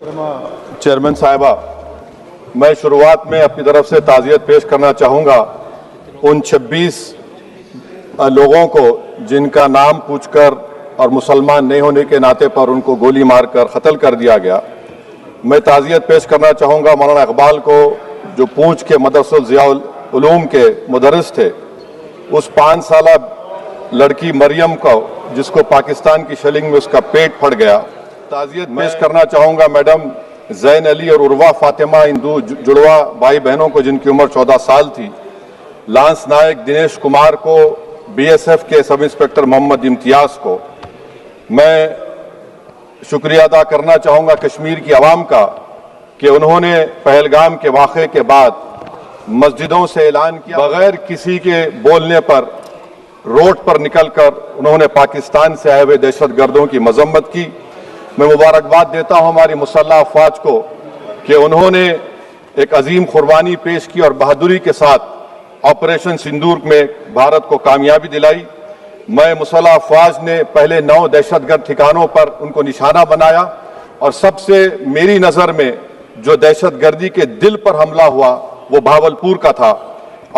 Chairman साहिबा, मैं शुरुआत में अपनी तरफ से ताज़ियत पेश करना चाहूँगा उन 26 लोगों को जिनका नाम पूछकर और मुसलमान नहीं होने के नाते पर उनको गोली मारकर कत्ल कर दिया गया। मैं ताज़ियत पेश करना चाहूँगा मौलाना इकबाल को, जो पूंछ के मदरसुल ज़ियाउल उलूम के मुदर्रिस थे, उस 5 साला लड़की मरियम को जिसको पाकिस्तान की शेलिंग में उसका पेट फट गया। ताज़ियत पेश करना चाहूँगा मैडम जैन अली और उर्वा फातिमा, इन दो जुड़वा भाई बहनों को जिनकी उम्र 14 साल थी। लांस नायक दिनेश कुमार को, बीएसएफ के सब इंस्पेक्टर मोहम्मद इम्तियाज को। मैं शुक्रिया अदा करना चाहूँगा कश्मीर की आवाम का कि उन्होंने पहलगाम के वाक़े के बाद मस्जिदों से ऐलान किया, बगैर किसी के बोलने पर रोड पर निकलकर उन्होंने पाकिस्तान से आए हुए दहशतगर्दों की मजम्मत की। मैं मुबारकबाद देता हूं हमारी मुसल्लह अफवाज को कि उन्होंने एक अजीम कुर्बानी पेश की और बहादुरी के साथ ऑपरेशन सिंदूर में भारत को कामयाबी दिलाई। मैं मुसल्लह अफवाज ने पहले 9 दहशतगर्द ठिकानों पर उनको निशाना बनाया और सबसे मेरी नज़र में जो दहशतगर्दी के दिल पर हमला हुआ वो भावलपुर का था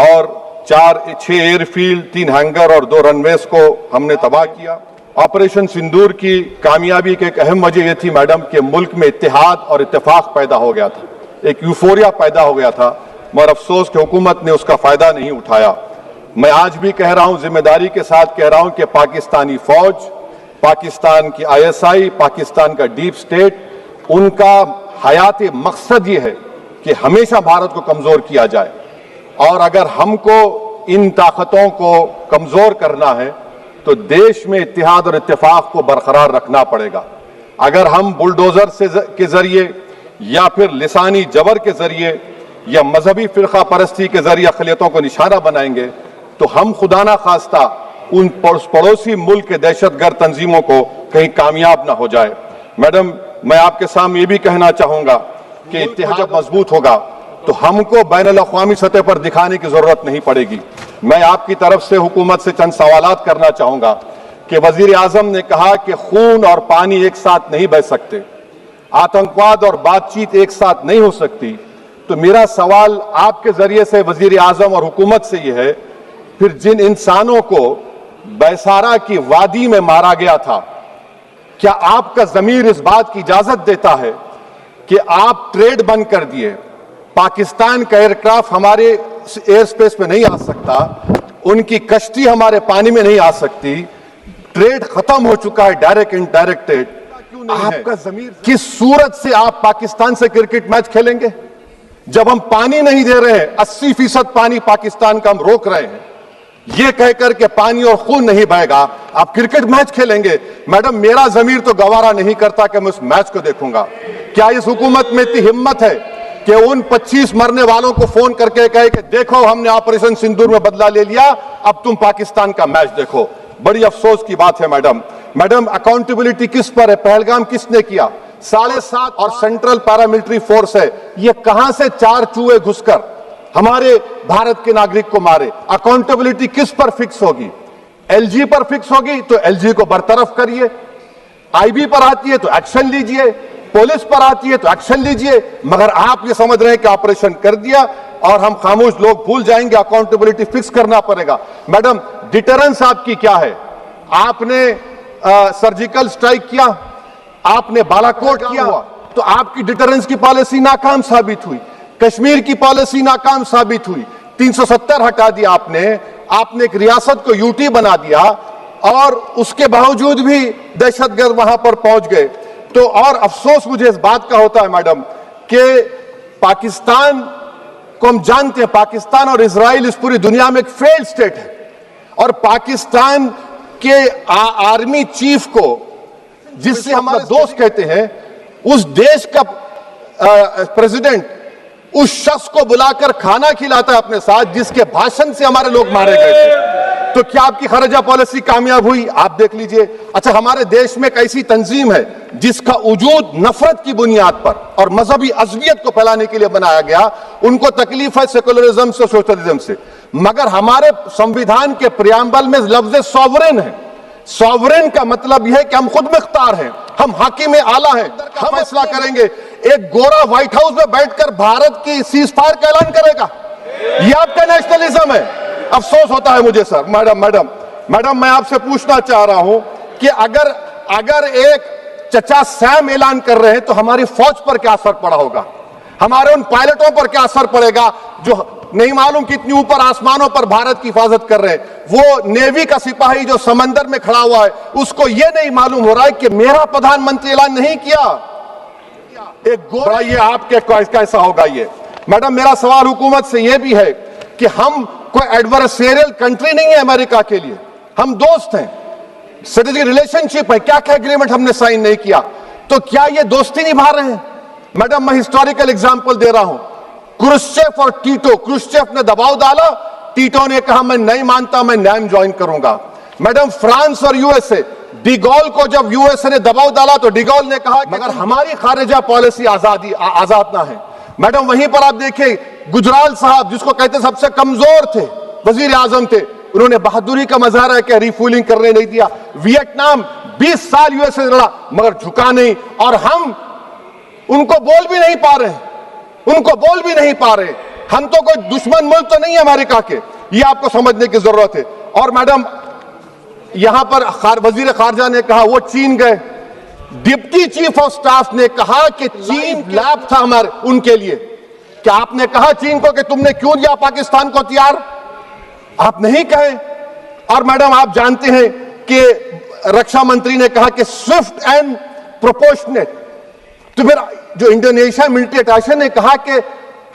और 6 एयरफील्ड, 3 हैंगर और 2 रनवेज को हमने तबाह किया। ऑपरेशन सिंदूर की कामयाबी की एक अहम वजह यह थी मैडम कि मुल्क में इत्तेहाद और इत्तेफाक पैदा हो गया था, एक यूफोरिया पैदा हो गया था, मगर अफसोस कि हुकूमत ने उसका फायदा नहीं उठाया। मैं आज भी कह रहा हूं, जिम्मेदारी के साथ कह रहा हूं कि पाकिस्तानी फौज, पाकिस्तान की ISI, पाकिस्तान का डीप स्टेट, उनका हयाती मकसद ये है कि हमेशा भारत को कमजोर किया जाए और अगर हमको इन ताकतों को कमजोर करना है तो देश में इत्तेहाद और इत्तेफाक को बरकरार रखना पड़ेगा। अगर हम बुलडोजर के जरिए या फिर लिसानी जबर के जरिए या मजहबी फिरका परस्ती के जरिए अक़लियतों को निशाना बनाएंगे तो हम खुदा ना खास्ता उन पड़ोसी मुल्क के दहशतगर्द तंजीमों को कहीं कामयाब ना हो जाए। मैडम, मैं आपके सामने ये भी कहना चाहूंगा कि इत्तेहाद जब मजबूत होगा तो हमको बैनुल अक़वामी सतह पर दिखाने की जरूरत नहीं पड़ेगी। मैं आपकी तरफ से हुकूमत से चंद सवालात करना चाहूंगा कि वजीर आजम ने कहा कि खून और पानी एक साथ नहीं बह सकते, आतंकवाद और बातचीत एक साथ नहीं हो सकती। तो मेरा सवाल आपके जरिए से वजीर आजम और हुकूमत से यह है, फिर जिन इंसानों को बैसारा की वादी में मारा गया था, क्या आपका जमीर इस बात की इजाजत देता है कि आप ट्रेड बंद कर दिए, पाकिस्तान का एयरक्राफ्ट हमारे एयर स्पेस पे नहीं आ सकता, उनकी कश्ती हमारे पानी में नहीं आ सकती, ट्रेड खत्म हो चुका है, डायरेक्ट इनडायरेक्ट ट्रेड, आपका जमीर किस सूरत से आप पाकिस्तान से क्रिकेट मैच खेलेंगे जब हम पानी नहीं दे रहे हैं? 80% पानी पाकिस्तान का हम रोक रहे हैं, ये कहकर के पानी और खून नहीं बहेगा, आप क्रिकेट मैच खेलेंगे? मैडम, मेरा जमीर तो गवारा नहीं करता कि मैं उस मैच को देखूंगा। क्या इस हुकूमत में इतनी हिम्मत है कि उन 25 मरने वालों को फोन करके कहे कि देखो हमने ऑपरेशन सिंदूर में बदला ले लिया, अब तुम पाकिस्तान का मैच देखो? बड़ी अफसोस की बात है मैडम, अकाउंटेबिलिटी किस पर है? पहलगाम किसने किया? 7.5 और सेंट्रल पैरामिलिट्री फोर्स है, ये कहां से 4 चूहे घुसकर हमारे भारत के नागरिक को मारे? अकाउंटेबिलिटी किस पर फिक्स होगी? LG पर फिक्स होगी तो LG को बरतरफ करिए, IB पर आती है तो एक्शन लीजिए, पुलिस पर आती है तो एक्शन लीजिए, मगर आप ये समझ रहे हैं कि ऑपरेशन कर दिया और हम खामोश लोग भूल जाएंगे। अकाउंटेबिलिटी फिक्स करना पड़ेगा। मैडम, डिटरेंस आपकी क्या है? आपने सर्जिकल स्ट्राइक किया, आपने बालाकोट किया, तो आपकी डिटरेंस की पॉलिसी नाकाम साबित हुई, कश्मीर की पॉलिसी नाकाम साबित हुई, 370 हटा दिया आपने एक रियासत को यूटी बना दिया और उसके बावजूद भी दहशतगर्द वहां पर पहुंच गए। तो और अफसोस मुझे इस बात का होता है मैडम कि पाकिस्तान को हम जानते हैं, पाकिस्तान और इजराइल इस पूरी दुनिया में एक फेल्ड स्टेट है और पाकिस्तान के आर्मी चीफ को, जिससे हम दोस्त कहते हैं, उस देश का प्रेसिडेंट उस शख्स को बुलाकर खाना खिलाता है अपने साथ जिसके भाषण से हमारे लोग मारे गए थे। तो क्या आपकी खर्जा पॉलिसी कामयाब हुई? आप देख लीजिए। अच्छा, हमारे देश में एक ऐसी तंजीम है जिसका वजूद नफरत की बुनियाद पर और मजहबी अज़बियत को फैलाने के लिए बनाया गया, उनको तकलीफ है सेकुलरिज्म से, सोशलिज्म से, मगर हमारे संविधान के प्रियम्बल में लफ्ज सॉवरेन है। सॉवरेन का मतलब यह है कि हम खुद मुख्तार हैं, हम हाकिम आला हैं, हम फैसला करेंगे। एक गोरा व्हाइट हाउस में बैठकर भारत की सीज फायर का ऐलान करेगा? ये आपका नेशनलिज्म है? अफसोस होता है मुझे सर। मैडम मैं आपसे पूछना चाह रहा हूं कि अगर एक चचा सैम ऐलान कर रहे हैं तो हमारी फौज पर क्या असर पड़ा होगा? हमारे उन पायलटों पर क्या असर पड़ेगा जो नहीं मालूम कितनी ऊपर आसमानों पर भारत की हिफाजत कर रहे हैं? वो नेवी का सिपाही जो समंदर में खड़ा हुआ है, उसको यह नहीं मालूम हो रहा है कि मेरा प्रधानमंत्री ऐलान नहीं किया। एक गोरा ये आपके कैसा होगा ये? मैडम मेरा सवाल हुकूमत से यह भी है कि हम कोई एडवर्सेरियल कंट्री नहीं है अमेरिका के लिए, हम दोस्त हैं, स्ट्रेटेजिक रिलेशनशिप है। क्या क्या एग्रीमेंट हमने साइन नहीं किया, तो क्या ये दोस्ती निभा रहे हैं? मैडम मैं हिस्टोरिकल एग्जांपल दे रहा हूं, क्रुश्चेव और टीटो। क्रुश्चेव ने दबाव डाला, टीटो ने कहा मैं नहीं मानता, मैं नैम ज्वाइन करूंगा। मैडम फ्रांस और यूएसए, डिगोल को जब यूएसए ने दबाव डाला तो डिगोल ने कहा मगर हमारी खारिजा पॉलिसी आजाद ना है। मैडम वहीं पर आप देखिए गुजराल साहब, जिसको कहते सबसे कमजोर थे, वजीर आजम थे, उन्होंने बहादुरी का मजारा कि रिफूलिंग करने नहीं दिया। वियतनाम 20 साल यूएसए लड़ा मगर झुका नहीं, और हम उनको बोल भी नहीं पा रहे, हम तो कोई दुश्मन मुल्क तो नहीं है अमेरिका के, ये आपको समझने की जरूरत है। और मैडम यहां पर वजीर खारजा ने कहा वो चीन गए, डिप्टी चीफ ऑफ स्टाफ ने कहा कि चीन लैब था हमारे उनके लिए। क्या आपने कहा चीन को कि तुमने क्यों दिया पाकिस्तान को हथियार? आप नहीं कहे। और मैडम आप जानते हैं कि रक्षा मंत्री ने कहा कि स्विफ्ट एंड प्रोपोर्शनेट, तो फिर जो इंडोनेशिया मिलिट्री अटैचे ने कहा कि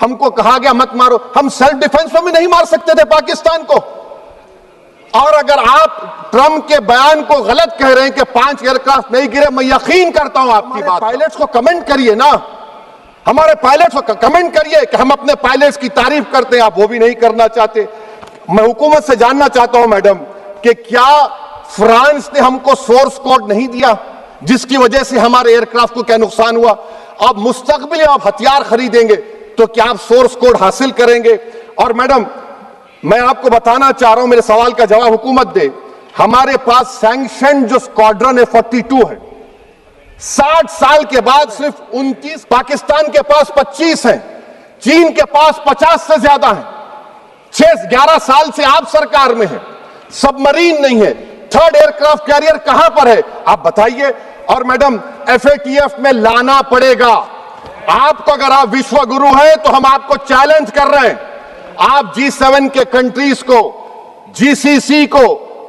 हमको कहा गया मत मारो, हम सेल्फ डिफेंस में भी नहीं मार सकते थे पाकिस्तान को। और अगर आप ट्रंप के बयान को गलत कह रहे हैं कि 5 एयरक्राफ्ट नहीं गिरे, मैं यकीन करता हूं आपकी बात। पायलट्स को कमेंट करिए ना, हमारे पायलट्स को कमेंट करिए कि हम अपने पायलट्स की तारीफ करते हैं, आप वो भी नहीं करना चाहते। मैं हुकूमत से जानना चाहता हूं मैडम कि क्या फ्रांस ने हमको सोर्स कोड नहीं दिया जिसकी वजह से हमारे एयरक्राफ्ट को क्या नुकसान हुआ? अब मुस्तकबिल में आप हथियार खरीदेंगे तो क्या आप सोर्स कोड हासिल करेंगे? और मैडम मैं आपको बताना चाह रहा हूं, मेरे सवाल का जवाब हुकूमत दे। हमारे पास सैंक्शन जो स्क्वाड्रन है 42 है, 60 साल के बाद सिर्फ 29, पाकिस्तान के पास 25 हैं, चीन के पास 50 से ज्यादा हैं। 11 साल से आप सरकार में हैं, सबमरीन नहीं है, थर्ड एयरक्राफ्ट कैरियर कहां पर है आप बताइए। और मैडम FATF में लाना पड़ेगा आपको। अगर आप विश्व गुरु हैं तो हम आपको चैलेंज कर रहे हैं, आप G7 के कंट्रीज को, GCC को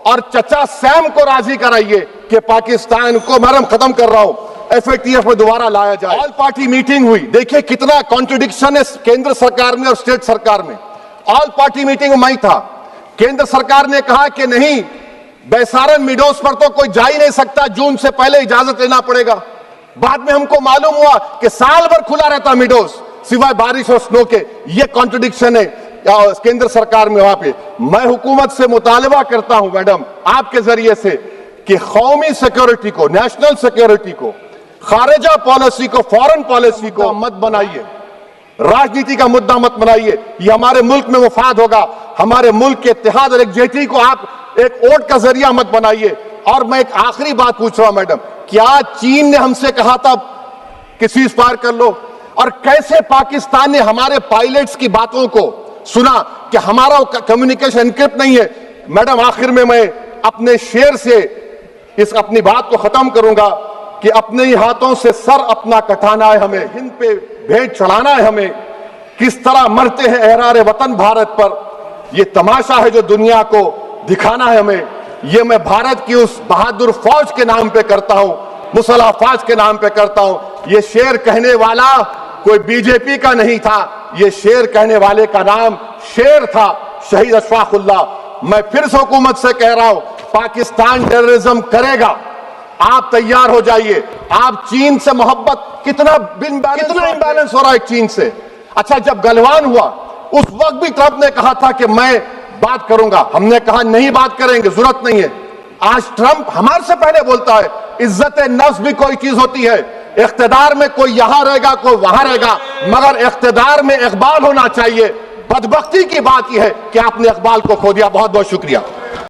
और चचा सैम को राजी कराइए कि पाकिस्तान को, मैडम खत्म कर रहा हूं, FATF में दोबारा लाया जाए। ऑल पार्टी मीटिंग हुई, देखिए कितना कॉन्ट्रडिक्शन है केंद्र सरकार में और स्टेट सरकार में। ऑल पार्टी मीटिंग में था, केंद्र सरकार ने कहा कि नहीं, बैसारन मीडोज पर तो कोई जा ही नहीं सकता, जून से पहले इजाजत लेना पड़ेगा। बाद में हमको मालूम हुआ कि साल भर खुला रहता मीडोज सिवाय बारिश और स्नो के। ये कॉन्ट्रडिक्शन है केंद्र सरकार में। वहां पे मैं हुकूमत से मुतालबा करता हूं मैडम आपके जरिए से कि कौमी सिक्योरिटी को, नेशनल सिक्योरिटी को, खारिजा पॉलिसी को, फॉरेन पॉलिसी को मत बनाइए, राजनीति का मुद्दा मत बनाइए। ये हमारे मुल्क में मुफाद होगा, हमारे मुल्क के इत्तेहाद और एकजुटती को आप एक वोट का जरिया मत बनाइए। और मैं एक आखिरी बात पूछ रहा हूं मैडम, क्या चीन ने हमसे कहा था कि सीज फायर कर लो? और कैसे पाकिस्तान ने हमारे पायलट्स की बातों को सुना कि हमारा कम्युनिकेशन एनक्रिप्ट नहीं है? मैडम आखिर में मैं अपने शेर से इस अपनी बात को खत्म करूंगा कि अपने ही हाथों से सर अपना कटाना है हमें, हिंद पे भेंट चढ़ाना है हमें, किस तरह मरते हैं एहरार वतन भारत पर, यह तमाशा है जो दुनिया को दिखाना है हमें। ये मैं भारत की उस बहादुर फौज के नाम पे करता हूं, मुसल्ह फौज के नाम पे करता हूं। ये शेर कहने वाला कोई बीजेपी का नहीं था, ये शेर कहने वाले का नाम शेर था, शहीद अशफाकुल्लाह। मैं फिर से हुकूमत से कह रहा हूं, पाकिस्तान टेररिज्म करेगा, आप तैयार हो जाइए। आप चीन से मोहब्बत, कितना इंबैलेंस हो रहा है चीन से। अच्छा, जब गलवान हुआ उस वक्त भी ट्रंप ने कहा था कि मैं बात करूंगा, हमने कहा नहीं बात करेंगे, जरूरत नहीं है। आज ट्रंप हमारे से पहले बोलता है इज्जत नफ्स भी कोई चीज होती है, इख्तिदार में कोई यहां रहेगा कोई वहां रहेगा, मगर इख्तिदार में इकबाल होना चाहिए। बदबख्ती की बात यह है कि आपने इकबाल को खो दिया। बहुत बहुत शुक्रिया।